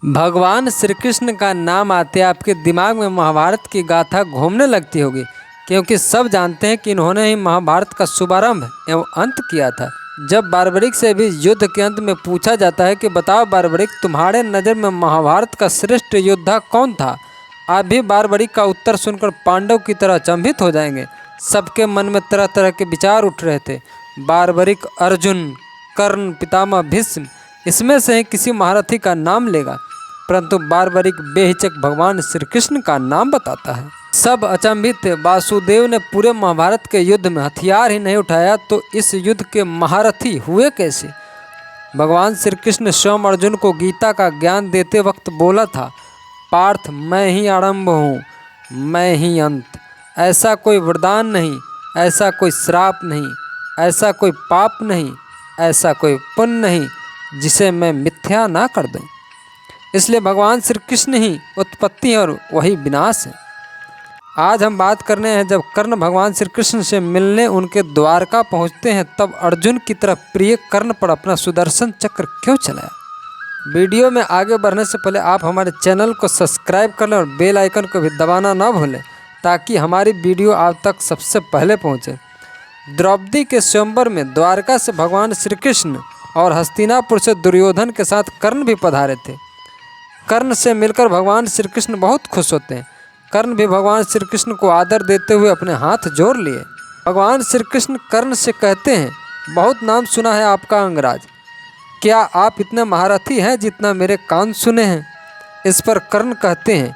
भगवान श्री कृष्ण का नाम आते आपके दिमाग में महाभारत की गाथा घूमने लगती होगी, क्योंकि सब जानते हैं कि इन्होंने ही महाभारत का शुभारंभ एवं अंत किया था। जब बारबरिक से भी युद्ध के अंत में पूछा जाता है कि बताओ बारबरिक, तुम्हारे नज़र में महाभारत का श्रेष्ठ योद्धा कौन था, आप भी बारबरिक का उत्तर सुनकर पांडव की तरह अचंभित हो जाएंगे। सबके मन में तरह तरह के विचार उठ रहे थे। बारबरिक अर्जुन, कर्ण, पितामह भीष्म, इसमें से किसी महारथी का नाम लेगा, परंतु बारबरिक बेहिचक भगवान श्री कृष्ण का नाम बताता है। सब अचंभित थे। वासुदेव ने पूरे महाभारत के युद्ध में हथियार ही नहीं उठाया तो इस युद्ध के महारथी हुए कैसे। भगवान श्री कृष्ण स्वयं अर्जुन को गीता का ज्ञान देते वक्त बोला था, पार्थ मैं ही आरंभ हूँ, मैं ही अंत। ऐसा कोई वरदान नहीं, ऐसा कोई श्राप नहीं, ऐसा कोई पाप नहीं, ऐसा कोई पुण्य नहीं जिसे मैं मिथ्या ना कर दूं। इसलिए भगवान श्री कृष्ण ही उत्पत्ति और वही विनाश है। आज हम बात करने हैं, जब कर्ण भगवान श्री कृष्ण से मिलने उनके द्वारका पहुंचते हैं, तब अर्जुन की तरफ प्रिय कर्ण पर अपना सुदर्शन चक्र क्यों चलाया। वीडियो में आगे बढ़ने से पहले आप हमारे चैनल को सब्सक्राइब कर लें और बेल आइकन को भी दबाना ना भूलें, ताकि हमारी वीडियो आप तक सबसे पहले पहुँचे। द्रौपदी के स्वयंवर में द्वारका से भगवान श्री कृष्ण और हस्तिनापुर से दुर्योधन के साथ कर्ण भी पधारे थे। कर्ण से मिलकर भगवान श्री कृष्ण बहुत खुश होते हैं। कर्ण भी भगवान श्री कृष्ण को आदर देते हुए अपने हाथ जोड़ लिए। भगवान श्री कृष्ण कर्ण से कहते हैं, बहुत नाम सुना है आपका अंगराज, क्या आप इतने महारथी हैं जितना मेरे कान सुने हैं। इस पर कर्ण कहते हैं,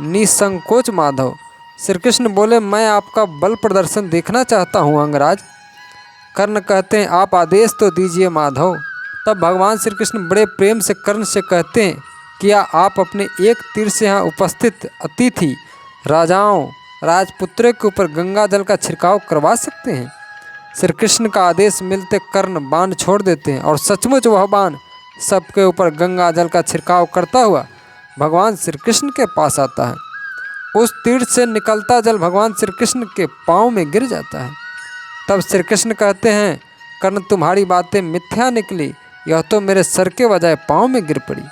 निसंकोच माधव। श्री कृष्ण बोले, मैं आपका बल प्रदर्शन देखना चाहता हूँ अंगराज। कर्ण कहते हैं, आप आदेश तो दीजिए माधव। तब भगवान श्री कृष्ण बड़े प्रेम से कर्ण से कहते हैं, क्या आप अपने एक तीर से यहाँ उपस्थित अतिथि राजाओं राजपुत्रों के ऊपर गंगा जल का छिड़काव करवा सकते हैं। श्री कृष्ण का आदेश मिलते कर्ण बाण छोड़ देते हैं और सचमुच वह बाण सबके ऊपर गंगा जल का छिड़काव करता हुआ भगवान श्री कृष्ण के पास आता है। उस तीर से निकलता जल भगवान श्री कृष्ण के पाँव में गिर जाता है। तब श्री कृष्ण कहते हैं, कर्ण तुम्हारी बातें मिथ्या निकली, यह तो मेरे सर के बजाय पाँव में गिर पड़ी।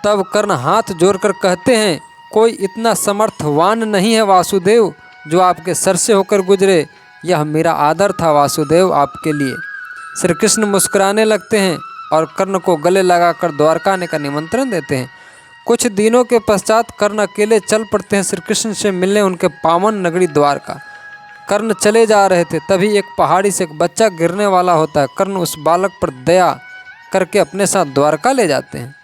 तब कर्ण हाथ जोड़कर कहते हैं, कोई इतना समर्थवान नहीं है वासुदेव जो आपके सर से होकर गुजरे, यह मेरा आदर था वासुदेव आपके लिए। श्री कृष्ण मुस्कुराने लगते हैं और कर्ण को गले लगाकर द्वारका आने का निमंत्रण देते हैं। कुछ दिनों के पश्चात कर्ण अकेले चल पड़ते हैं श्री कृष्ण से मिलने उनके पावन नगरी द्वारका। कर्ण चले जा रहे थे, तभी एक पहाड़ी से एक बच्चा गिरने वाला होता है। कर्ण उस बालक पर दया करके अपने साथ द्वारका ले जाते हैं।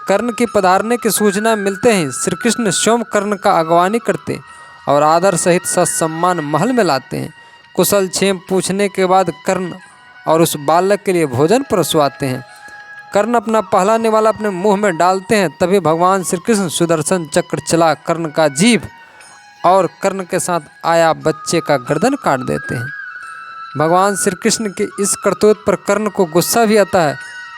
कर्ण की पधारने की सूचना मिलते ही श्री कृष्ण स्वयं कर्ण का अगवानी करते और आदर सहित सत्सम्मान महल में लाते हैं। कुशल क्षेम पूछने के बाद कर्ण और उस बालक के लिए भोजन परसवाते हैं। कर्ण अपना पहला निवाला अपने मुंह में डालते हैं, तभी भगवान श्री कृष्ण सुदर्शन चक्र चला कर्ण का जीभ और कर्ण के साथ आया बच्चे का गर्दन काट देते हैं। भगवान श्री कृष्ण के इस करतूत पर कर्ण को गुस्सा भी आता है,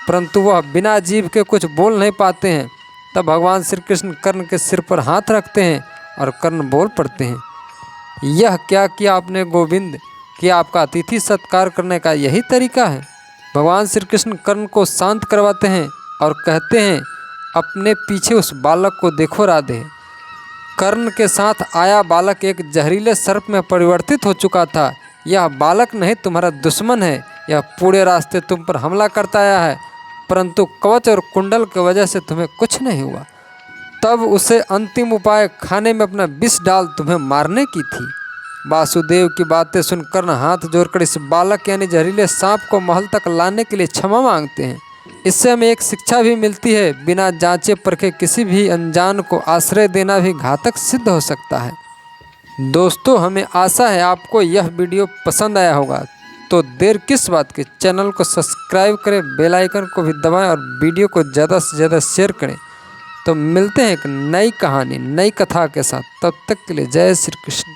परंतु वह बिना जीभ के कुछ बोल नहीं पाते हैं। तब भगवान श्री कृष्ण कर्ण के सिर पर हाथ रखते हैं और कर्ण बोल पड़ते हैं, यह क्या किया आपने गोविंद, क्या आपका अतिथि सत्कार करने का यही तरीका है। भगवान श्री कृष्ण कर्ण को शांत करवाते हैं और कहते हैं, अपने पीछे उस बालक को देखो राधे। कर्ण के साथ आया बालक एक जहरीले सर्प में परिवर्तित हो चुका था। यह बालक नहीं तुम्हारा दुश्मन है, यह पूरे रास्ते तुम पर हमला करता आया है, परंतु कवच और कुंडल की वजह से तुम्हें कुछ नहीं हुआ। तब उसे अंतिम उपाय खाने में अपना विष डाल तुम्हें मारने की थी। वासुदेव की बातें सुन कर्ण हाथ जोड़कर इस बालक यानी जहरीले सांप को महल तक लाने के लिए क्षमा मांगते हैं। इससे हमें एक शिक्षा भी मिलती है, बिना जांचे परखे किसी भी अनजान को आश्रय देना भी घातक सिद्ध हो सकता है। दोस्तों, हमें आशा है आपको यह वीडियो पसंद आया होगा, तो देर किस बात की, चैनल को सब्सक्राइब करें, बेल आइकन को भी दबाएं और वीडियो को ज़्यादा से ज़्यादा शेयर करें। तो मिलते हैं एक नई कहानी नई कथा के साथ, तब तक के लिए जय श्री कृष्ण।